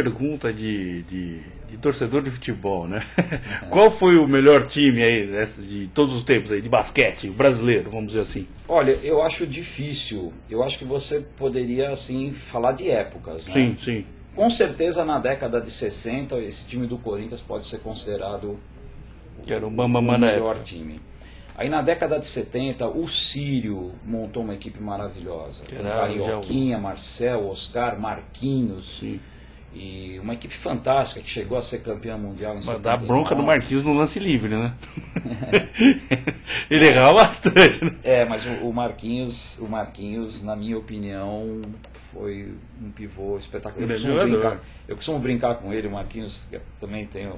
pergunta de torcedor de futebol, né? Qual foi o melhor time aí de todos os tempos aí, de basquete, brasileiro, vamos dizer assim? Olha, eu acho difícil. Eu acho que você poderia, assim, falar de épocas, né? Sim, sim. Com certeza, na década de 60, esse time do Corinthians pode ser considerado Que era o o Bambam na melhor época. time. Aí na década de 70, o Sírio montou uma equipe maravilhosa. Que Com era Carioquinha, Marcel, Oscar, Marquinhos. Sim. E uma equipe fantástica que chegou a ser campeã mundial em Mas 79. dá bronca do Marquinhos no lance livre, né? Ele errava bastante, né? É, mas o Marquinhos, na minha opinião, foi um pivô espetacular. Eu costumo brincar com ele, o Marquinhos, eu também tenho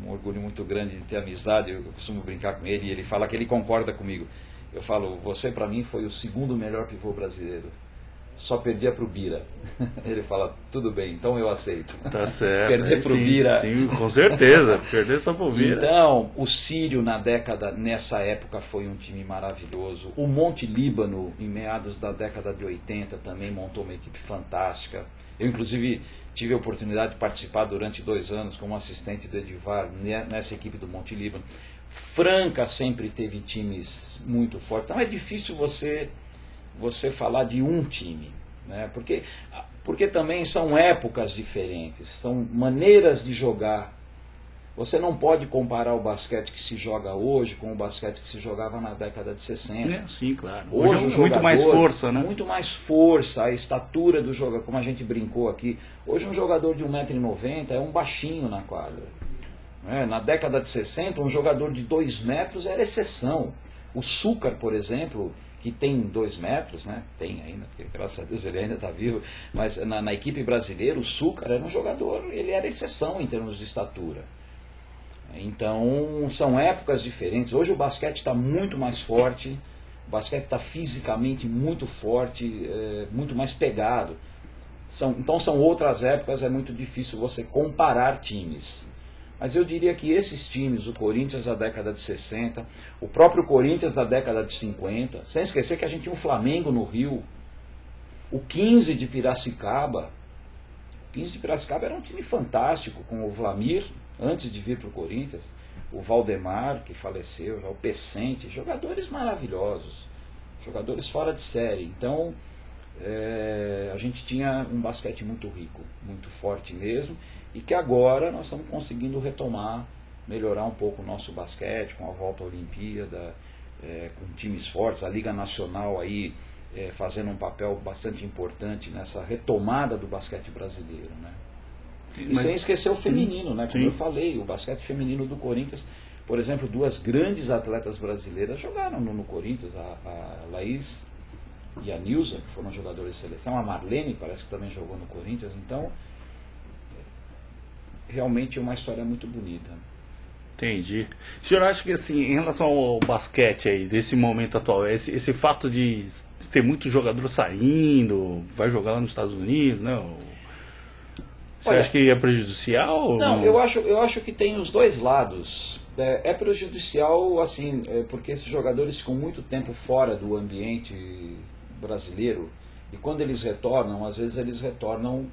um orgulho muito grande de ter amizade, eu costumo brincar com ele e ele fala que ele concorda comigo. Eu falo, você para mim foi o segundo melhor pivô brasileiro. Só perdia pro Bira. Ele fala, tudo bem, então eu aceito. Tá certo. Perder pro sim, Bira. Sim, com certeza. Perder só pro Bira. Então, o Sírio nessa época foi um time maravilhoso. O Monte Líbano, em meados da década de 80, também montou uma equipe fantástica. Eu, inclusive, tive a oportunidade de participar durante 2 anos como assistente do Edivar nessa equipe do Monte Líbano. Franca sempre teve times muito fortes. Então é difícil você falar de um time, né? Porque também são épocas diferentes, são maneiras de jogar. Você não pode comparar o basquete que se joga hoje com o basquete que se jogava na década de 60. Sim, claro. Hoje é muito mais força, né? Muito mais força, a estatura do jogador, como a gente brincou aqui. Hoje um jogador de 1,90 m é um baixinho na quadra. Na década de 60, um jogador de 2 metros era exceção. O Súcar, por exemplo, que tem 2 metros, né? Tem ainda, porque graças a Deus ele ainda está vivo, mas na equipe brasileira o Súcar era um jogador, ele era exceção em termos de estatura. Então são épocas diferentes. Hoje o basquete está muito mais forte, o basquete está fisicamente muito forte, muito mais pegado. Então são outras épocas, é muito difícil você comparar times. Mas eu diria que esses times, o Corinthians da década de 60, o próprio Corinthians da década de 50, sem esquecer que a gente tinha o Flamengo no Rio, o 15 de Piracicaba. O 15 de Piracicaba era um time fantástico, com o Vlamir, antes de vir para o Corinthians, o Valdemar, que faleceu, o Pecente, jogadores maravilhosos, jogadores fora de série. Então, a gente tinha um basquete muito rico, muito forte mesmo, e que agora nós estamos conseguindo retomar, melhorar um pouco o nosso basquete, com a volta à Olimpíada, com times fortes, a Liga Nacional aí fazendo um papel bastante importante nessa retomada do basquete brasileiro, né? E sem esquecer o feminino, né? Como eu falei, o basquete feminino do Corinthians, por exemplo, 2 grandes atletas brasileiras jogaram no Corinthians, a Laís e a Nilza, que foram jogadores de seleção, a Marlene parece que também jogou no Corinthians, então realmente é uma história muito bonita. Entendi. O senhor acha que, assim, em relação ao basquete aí, desse momento atual, esse fato de ter muito jogador saindo, vai jogar lá nos Estados Unidos, né? Você acha que é prejudicial? Não, eu acho que tem os dois lados. É prejudicial, assim, porque esses jogadores ficam muito tempo fora do ambiente brasileiro, e quando eles retornam, às vezes eles retornam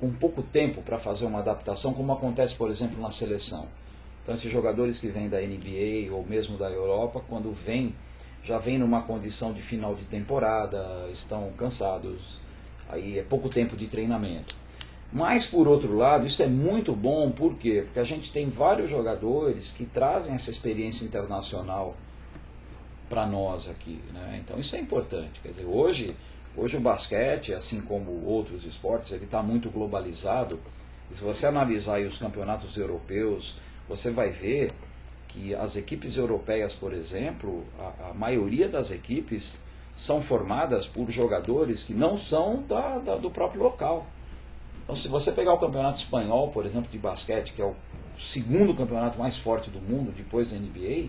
com pouco tempo para fazer uma adaptação, como acontece, por exemplo, na seleção. Então, esses jogadores que vêm da NBA ou mesmo da Europa, quando vêm, já vêm numa condição de final de temporada, estão cansados, aí é pouco tempo de treinamento. Mas, por outro lado, isso é muito bom, por quê? Porque a gente tem vários jogadores que trazem essa experiência internacional para nós aqui, né? Então isso é importante. Quer dizer, hoje o basquete, assim como outros esportes, ele está muito globalizado. E se você analisar aí os campeonatos europeus, você vai ver que as equipes europeias, por exemplo, a maioria das equipes são formadas por jogadores que não são do próprio local. Então, se você pegar o campeonato espanhol, por exemplo, de basquete, que é o segundo campeonato mais forte do mundo, depois da NBA,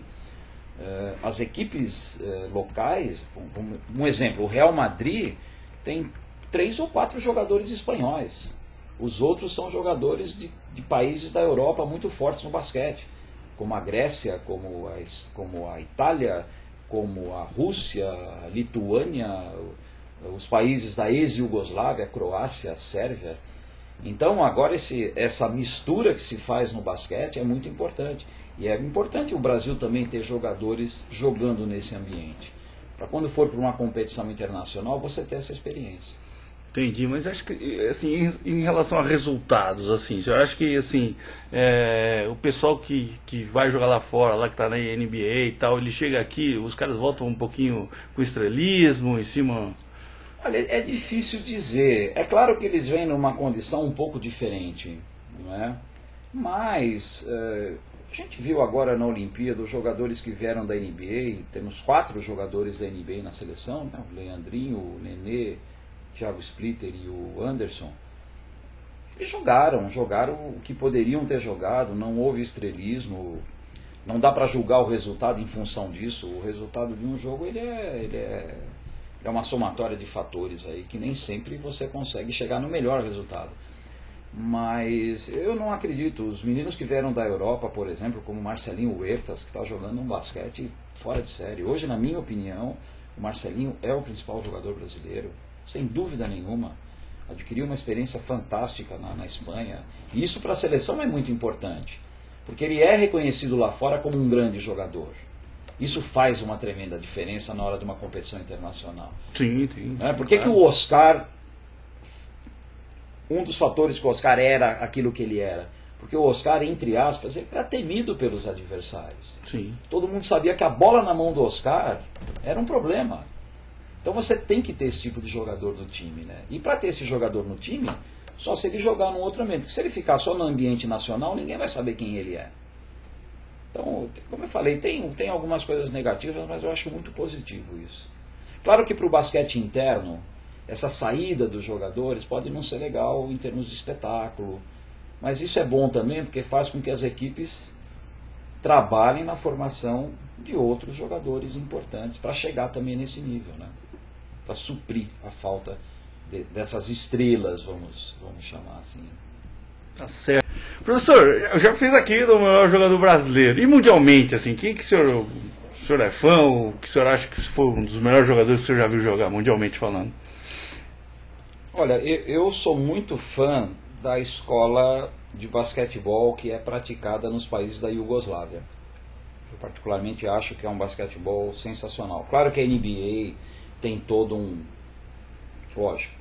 as equipes locais, um exemplo, o Real Madrid tem 3 ou 4 jogadores espanhóis. Os outros são jogadores de países da Europa muito fortes no basquete, como a Grécia, como a Itália, como a Rússia, a Lituânia, os países da ex-Iugoslávia, Croácia, Sérvia. Então agora essa mistura que se faz no basquete é muito importante. E é importante o Brasil também ter jogadores jogando nesse ambiente. Para quando for para uma competição internacional, você ter essa experiência. Entendi, mas acho que, assim, em relação a resultados, assim, eu acho que, assim, o pessoal que vai jogar lá fora, lá que tá na NBA e tal, ele chega aqui, os caras voltam um pouquinho com estrelismo em cima... Olha, é difícil dizer. É claro que eles vêm numa condição um pouco diferente, não é? Mas a gente viu agora na Olimpíada os jogadores que vieram da NBA, temos 4 jogadores da NBA na seleção, né? O Leandrinho, o Nenê, Thiago Splitter e o Anderson. Eles jogaram o que poderiam ter jogado, não houve estrelismo, não dá para julgar o resultado em função disso. O resultado de um jogo ele é uma somatória de fatores aí que nem sempre você consegue chegar no melhor resultado. Mas eu não acredito. Os meninos que vieram da Europa, por exemplo, como Marcelinho Huertas, que está jogando um basquete fora de série. Hoje, na minha opinião, o Marcelinho é o principal jogador brasileiro, sem dúvida nenhuma. Adquiriu uma experiência fantástica na Espanha. E isso para a seleção é muito importante, porque ele é reconhecido lá fora como um grande jogador. Isso faz uma tremenda diferença na hora de uma competição internacional. Sim. Por que o Oscar... Um dos fatores que o Oscar era aquilo que ele era. Porque o Oscar, entre aspas, ele era temido pelos adversários. Sim. Todo mundo sabia que a bola na mão do Oscar era um problema. Então você tem que ter esse tipo de jogador no time, né? E para ter esse jogador no time, só se ele jogar num outro ambiente. Porque se ele ficar só no ambiente nacional, ninguém vai saber quem ele é. Então, como eu falei, tem algumas coisas negativas, mas eu acho muito positivo isso. Claro que para o basquete interno, essa saída dos jogadores pode não ser legal em termos de espetáculo, mas isso é bom também porque faz com que as equipes trabalhem na formação de outros jogadores importantes para chegar também nesse nível, né? Para suprir a falta dessas estrelas, vamos chamar assim. Tá certo. Professor, eu já fiz aqui do maior jogador brasileiro. E mundialmente, assim, quem que o senhor é fã? Ou que o senhor acha que foi um dos melhores jogadores que o senhor já viu jogar, mundialmente falando? Olha, eu sou muito fã da escola de basquetebol que é praticada nos países da Iugoslávia. Eu particularmente acho que é um basquetebol sensacional. Claro que a NBA tem todo um... Lógico,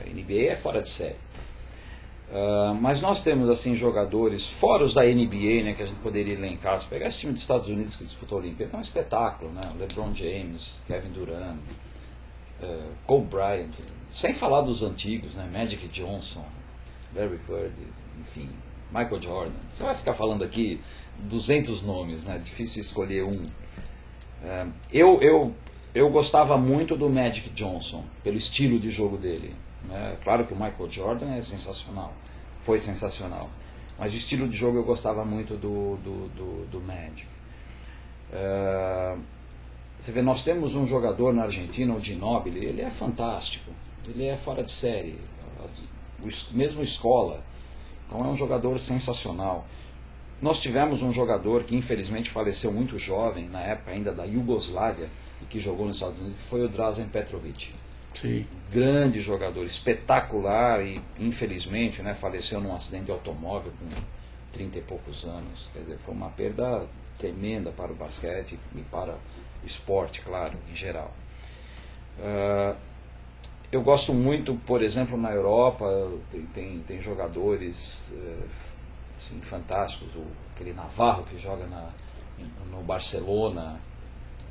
a NBA é fora de série. Mas nós temos assim jogadores, fora os da NBA, né, que a gente poderia elencar. Se pegar esse time dos Estados Unidos que disputou a Olimpíada, é um espetáculo, né? LeBron James, Kevin Durant, Kobe Bryant, sem falar dos antigos, né? Magic Johnson, Larry Bird, enfim, Michael Jordan. Você vai ficar falando aqui 200 nomes, né? Difícil escolher um. Eu gostava muito do Magic Johnson, pelo estilo de jogo dele. Claro que o Michael Jordan é sensacional, foi sensacional, mas o estilo de jogo eu gostava muito do Magic. Você vê, nós temos um jogador na Argentina, o Ginóbili, ele é fantástico, ele é fora de série, mesmo escola, então é um jogador sensacional. Nós tivemos um jogador que infelizmente faleceu muito jovem, na época ainda da Iugoslávia, e que jogou nos Estados Unidos, que foi o Drazen Petrovic. Sim. Grande jogador, espetacular, e infelizmente, né, faleceu num acidente de automóvel com 30 e poucos anos. Quer dizer, foi uma perda tremenda para o basquete e para o esporte, claro, em geral. Eu gosto muito, por exemplo, na Europa, tem jogadores assim, fantásticos, aquele Navarro que joga no Barcelona.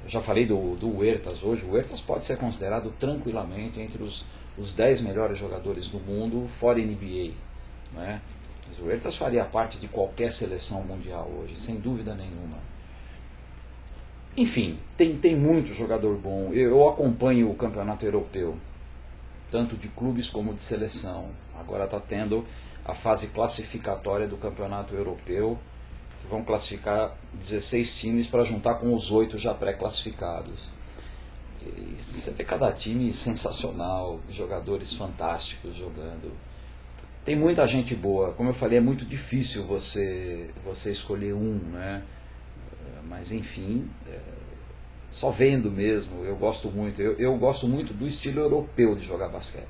Eu já falei do Huertas hoje. O Huertas pode ser considerado tranquilamente entre os 10 melhores jogadores do mundo fora NBA, né? Mas o Huertas faria parte de qualquer seleção mundial hoje, sem dúvida nenhuma. Enfim, tem muito jogador bom. Eu acompanho o campeonato europeu, tanto de clubes como de seleção. Agora está tendo a fase classificatória do campeonato europeu, que vão classificar 16 times para juntar com os 8 já pré-classificados. E você vê cada time sensacional, jogadores fantásticos jogando. Tem muita gente boa. Como eu falei, é muito difícil você escolher um, né? Mas enfim, só vendo mesmo, eu gosto muito. Eu gosto muito do estilo europeu de jogar basquete.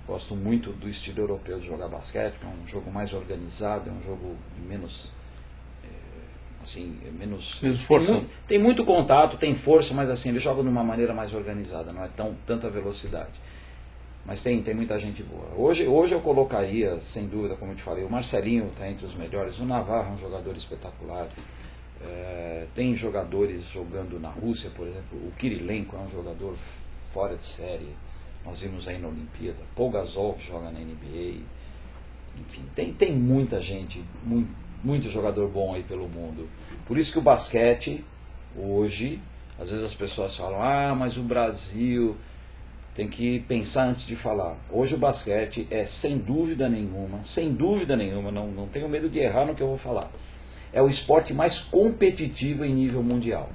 Gosto muito do estilo europeu de jogar basquete, é um jogo mais organizado, é um jogo menos... assim, menos força. Tem muito contato, tem força, mas assim, ele joga de uma maneira mais organizada, não é tanta velocidade. Mas tem muita gente boa. Hoje eu colocaria, sem dúvida, como eu te falei, o Marcelinho está entre os melhores, o Navarro é um jogador espetacular. Tem jogadores jogando na Rússia, por exemplo, o Kirilenko é um jogador fora de série, nós vimos aí na Olimpíada, Paul Gasol que joga na NBA, enfim, tem muita gente, muito jogador bom aí pelo mundo. Por isso que o basquete, hoje, às vezes as pessoas falam, mas o Brasil... Tem que pensar antes de falar. Hoje o basquete é, sem dúvida nenhuma, não tenho medo de errar no que eu vou falar. É o esporte mais competitivo em nível mundial.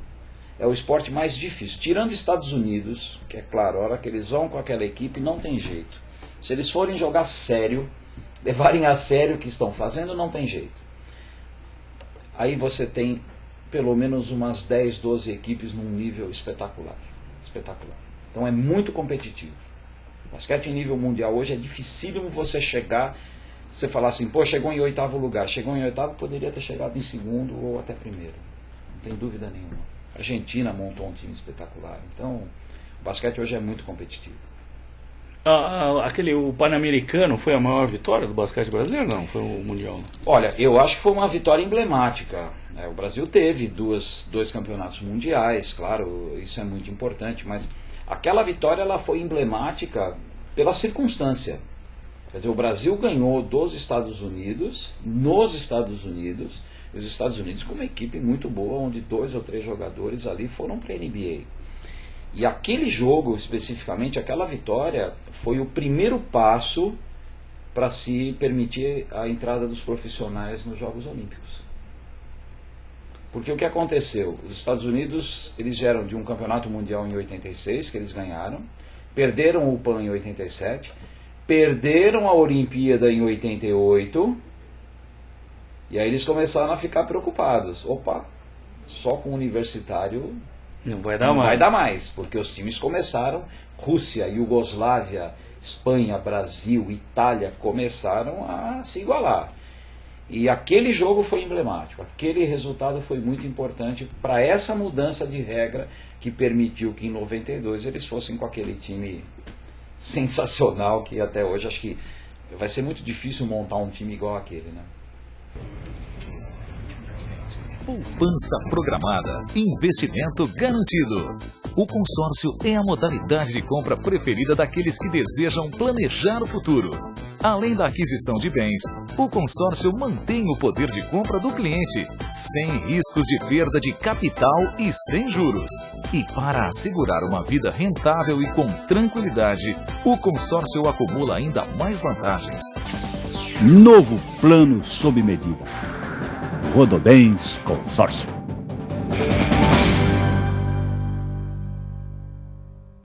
É o esporte mais difícil. Tirando Estados Unidos, que é claro, a hora que eles vão com aquela equipe, não tem jeito. Se eles forem jogar sério, levarem a sério o que estão fazendo, não tem jeito. Aí você tem pelo menos umas 10, 12 equipes num nível espetacular. Espetacular. Então é muito competitivo. O basquete em nível mundial hoje é dificílimo você chegar, você falar assim, pô, chegou em 8º lugar. Chegou em 8º, poderia ter chegado em 2º ou até 1º. Não tem dúvida nenhuma. A Argentina montou um time espetacular. Então, o basquete hoje é muito competitivo. O Pan-Americano foi a maior vitória do basquete brasileiro? Não, foi o Mundial. Olha, eu acho que foi uma vitória emblemática. O Brasil teve dois campeonatos mundiais, claro, isso é muito importante, mas aquela vitória ela foi emblemática pela circunstância. Quer dizer, o Brasil ganhou dos Estados Unidos, nos Estados Unidos, e os Estados Unidos com uma equipe muito boa, onde 2 ou 3 jogadores ali foram para a NBA. E aquele jogo, especificamente, aquela vitória, foi o primeiro passo para se permitir a entrada dos profissionais nos Jogos Olímpicos. Porque o que aconteceu? Os Estados Unidos, eles vieram de um campeonato mundial em 86, que eles ganharam, perderam o PAN em 87, perderam a Olimpíada em 88, e aí eles começaram a ficar preocupados. Opa, só com o universitário não vai dar mais, porque os times começaram, Rússia, Iugoslávia, Espanha, Brasil, Itália, começaram a se igualar. E aquele jogo foi emblemático, aquele resultado foi muito importante para essa mudança de regra que permitiu que em 92 eles fossem com aquele time sensacional que até hoje acho que vai ser muito difícil montar um time igual aquele, né? Poupança programada, investimento garantido. O consórcio é a modalidade de compra preferida daqueles que desejam planejar o futuro. Além da aquisição de bens, o consórcio mantém o poder de compra do cliente, sem riscos de perda de capital e sem juros. E para assegurar uma vida rentável e com tranquilidade, o consórcio acumula ainda mais vantagens. Novo plano sob medida. Rodobens Consórcio.